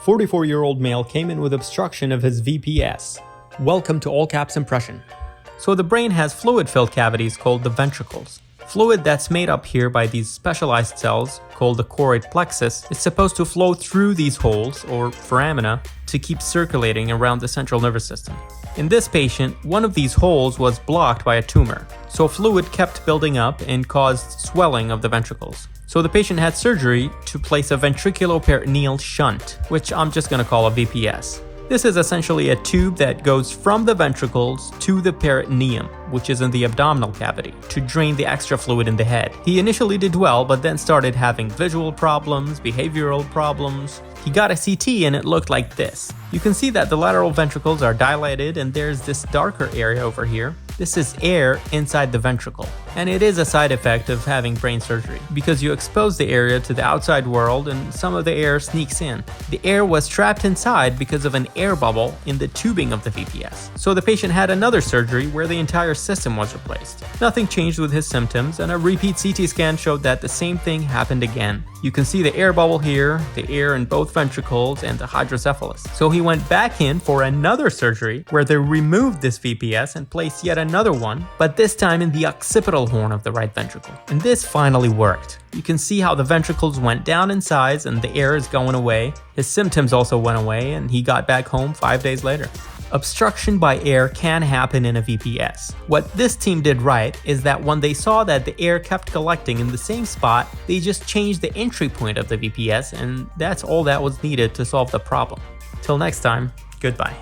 44-year-old male came in with obstruction of his VPS. Welcome to all caps impression. So the brain has fluid-filled cavities called the ventricles. Fluid that's made up here by these specialized cells, called the choroid plexus, is supposed to flow through these holes, or foramina, to keep circulating around the central nervous system. In this patient, one of these holes was blocked by a tumor, so fluid kept building up and caused swelling of the ventricles. So the patient had surgery to place a ventriculo-peritoneal shunt, which I'm just going to call a VPS. This is essentially a tube that goes from the ventricles to the peritoneum, which is in the abdominal cavity, to drain the extra fluid in the head. He initially did well, but then started having visual problems, behavioral problems. He got a CT and it looked like this. You can see that the lateral ventricles are dilated and there's this darker area over here. This is air inside the ventricle, and it is a side effect of having brain surgery because you expose the area to the outside world and some of the air sneaks in. The air was trapped inside because of an air bubble in the tubing of the VPS. So the patient had another surgery where the entire system was replaced. Nothing changed with his symptoms, and a repeat CT scan showed that the same thing happened again. You can see the air bubble here, the air in both ventricles, and the hydrocephalus. So he went back in for another surgery where they removed this VPS and placed yet another one, but this time in the occipital horn of the right ventricle. And this finally worked. You can see how the ventricles went down in size and the air is going away. His symptoms also went away and he got back home 5 days later. Obstruction by air can happen in a VPS. What this team did right is that when they saw that the air kept collecting in the same spot, they just changed the entry point of the VPS, and that's all that was needed to solve the problem. Till next time, goodbye.